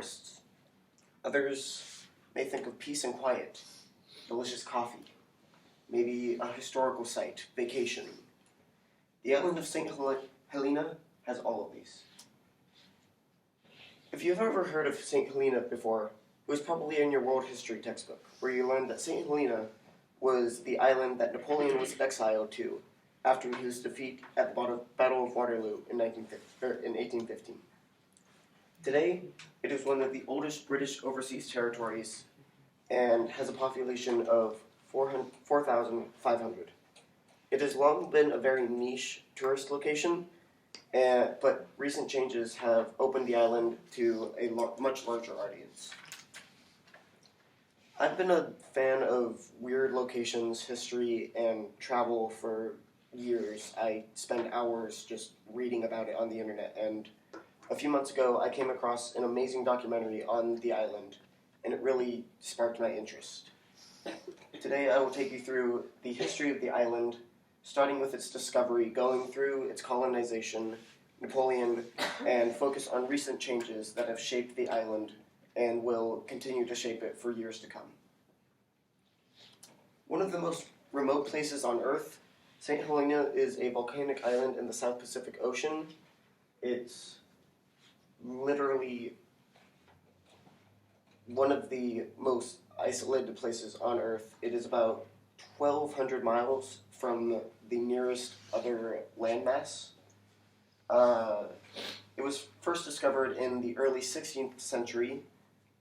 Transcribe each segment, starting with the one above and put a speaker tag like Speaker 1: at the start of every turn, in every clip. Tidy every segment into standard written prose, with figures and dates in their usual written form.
Speaker 1: tourists. Others may think of peace and quiet, delicious coffee, maybe a historical site, vacation. The island of St. Helena has all of these. If you've ever heard of St. Helena before, it was probably in your world history textbook, where you learned that St. Helena was the island that Napoleon was exiled to after his defeat at the Battle of Waterloo in 1815. Today, it is one of the oldest British overseas territories and has a population of 4,500. It has long been a very niche tourist location, but recent changes have opened the island to a much larger audience. I've been a fan of weird locations, history, and travel for years. I spend hours just reading about it on the internet, and a few months ago I came across an amazing documentary on the island, and it really sparked my interest. Today I will take you through the history of the island, starting with its discovery, going through its colonization, Napoleon, and focus on recent changes that have shaped the island and will continue to shape it for years to come. One of the most remote places on Earth, St. Helena is a volcanic island in the South Pacific Ocean. It's literally one of the most isolated places on Earth. It is about 1,200 miles from the nearest other landmass. It was first discovered in the early 16th century,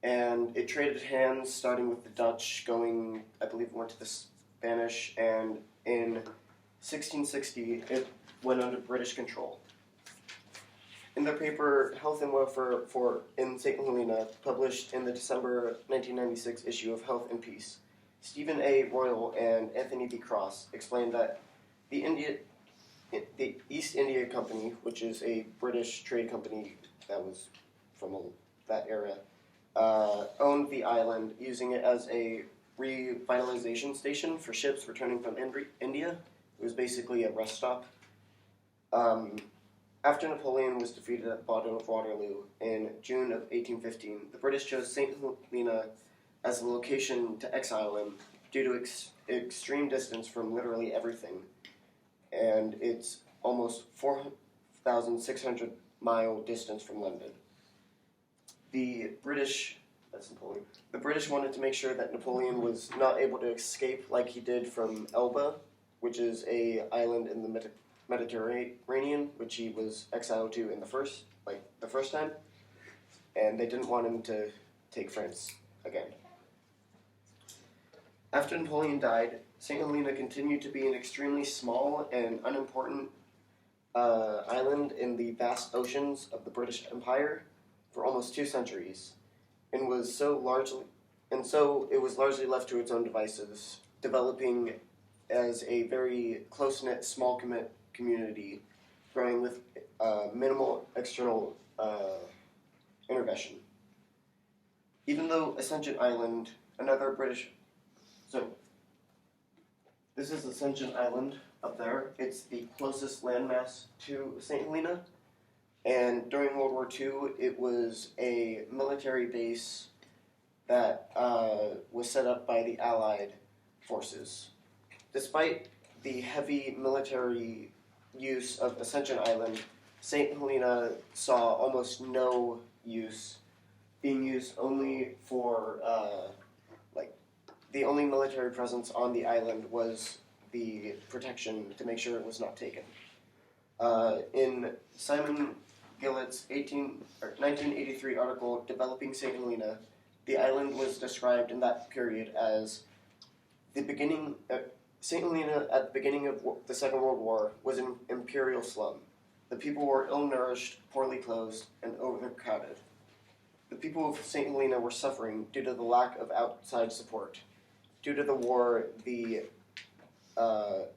Speaker 1: and it traded hands starting with the Dutch, going, I believe it went to the Spanish, and in 1660 it went under British control. In their paper Health and Welfare in St. Helena, published in the December 1996 issue of Health and Peace, Stephen A. Royal and Anthony B. Cross explained that the East India Company, which is a British trade company that was from that era, owned the island, using it as a revitalization station for ships returning from India. It was basically a rest stop. After Napoleon was defeated at the Battle of Waterloo in June of 1815, the British chose St. Helena as a location to exile him due to extreme distance from literally everything, and it's almost 4,600 mile distance from London. The British wanted to make sure that Napoleon was not able to escape like he did from Elba, which is a island in the Mediterranean, which he was exiled to in the first time, and they didn't want him to take France again. After Napoleon died, St. Helena continued to be an extremely small and unimportant island in the vast oceans of the British Empire for almost 2 centuries, and so it was largely left to its own devices, developing as a very close-knit, small community, growing with minimal external intervention. Even though Ascension Island, this is Ascension Island up there. It's the closest landmass to St. Helena, and during World War II, it was a military base that was set up by the Allied forces. Despite the heavy military use of Ascension Island, St. Helena saw almost no use, being used only for, the only military presence on the island was the protection to make sure it was not taken. In Simon Gillett's 1983 article, Developing St. Helena, the island was described in that period as the beginning. St. Helena, at the beginning of the Second World War, was an imperial slum. The people were ill-nourished, poorly clothed, and overcrowded. The people of St. Helena were suffering due to the lack of outside support. Due to the war,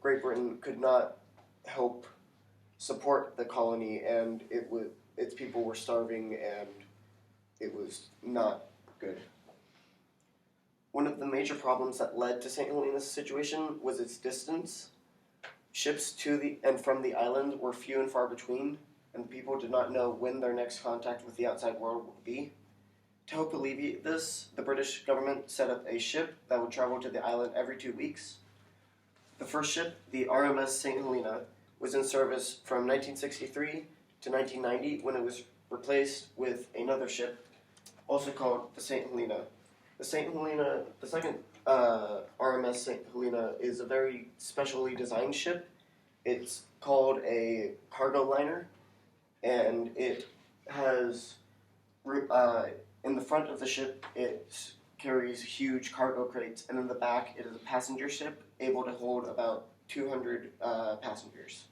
Speaker 1: Great Britain could not help support the colony, and its people were starving, and it was not good. One of the major problems that led to St. Helena's situation was its distance. Ships to and from the island were few and far between, and people did not know when their next contact with the outside world would be. To help alleviate this, the British government set up a ship that would travel to the island every 2 weeks. The first ship, the RMS St. Helena, was in service from 1963 to 1990 when it was replaced with another ship, also called the St. Helena. The second RMS St. Helena is a very specially designed ship. It's called a cargo liner, and it has in the front of the ship, it carries huge cargo crates, and in the back, it is a passenger ship able to hold about 200 passengers.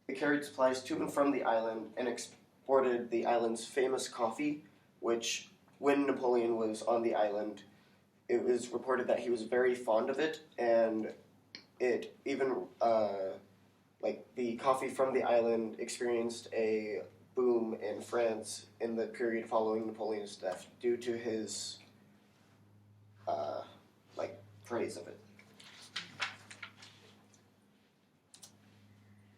Speaker 1: It carried supplies to and from the island and exported the island's famous coffee, which, when Napoleon was on the island, it was reported that he was very fond of it, and it even, the coffee from the island experienced a boom in France in the period following Napoleon's death due to his praise of it.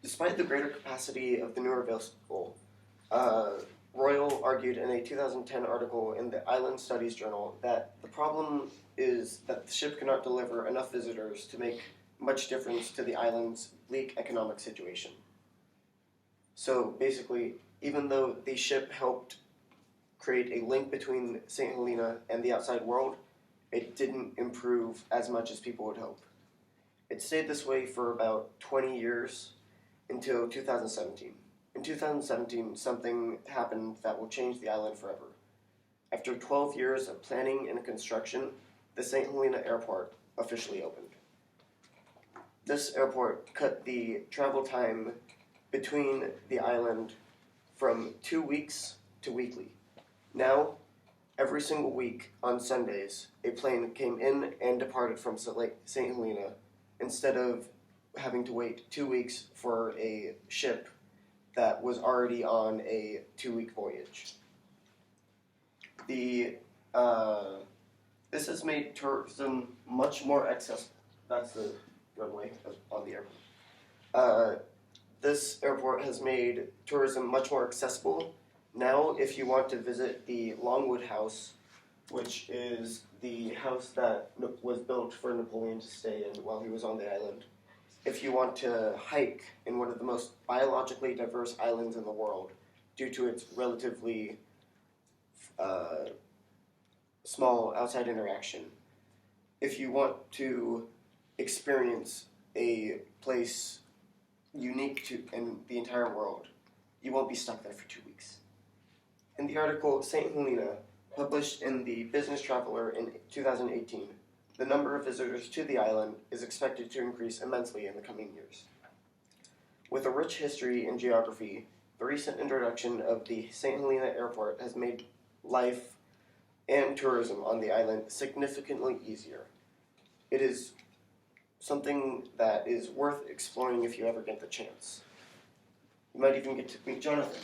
Speaker 1: Despite the greater capacity of the newer vessel, Royal argued in a 2010 article in the Island Studies Journal that the problem is that the ship cannot deliver enough visitors to make much difference to the island's bleak economic situation. So basically, even though the ship helped create a link between St. Helena and the outside world, it didn't improve as much as people would hope. It stayed this way for about 20 years until 2017. In 2017, something happened that will change the island forever. After 12 years of planning and construction, the St. Helena Airport officially opened. This airport cut the travel time between the island from 2 weeks to weekly. Now, every single week on Sundays, a plane came in and departed from St. Helena instead of having to wait 2 weeks for a ship that was already on a 2-week voyage. This has made tourism much more accessible. That's the runway on the airport. This airport has made tourism much more accessible. Now, if you want to visit the Longwood House, which is the house that was built for Napoleon to stay in while he was on the island, if you want to hike in one of the most biologically diverse islands in the world, due to its relatively small outside interaction, if you want to experience a place unique in the entire world, you won't be stuck there for 2 weeks. In the article St. Helena, published in the Business Traveler in 2018, the number of visitors to the island is expected to increase immensely in the coming years. With a rich history and geography, the recent introduction of the St. Helena Airport has made life and tourism on the island significantly easier. It is something that is worth exploring if you ever get the chance. You might even get to meet Jonathan,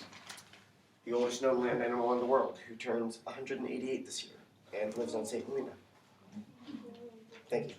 Speaker 1: the oldest known land animal in the world, who turns 188 this year and lives on St. Helena. Thank you.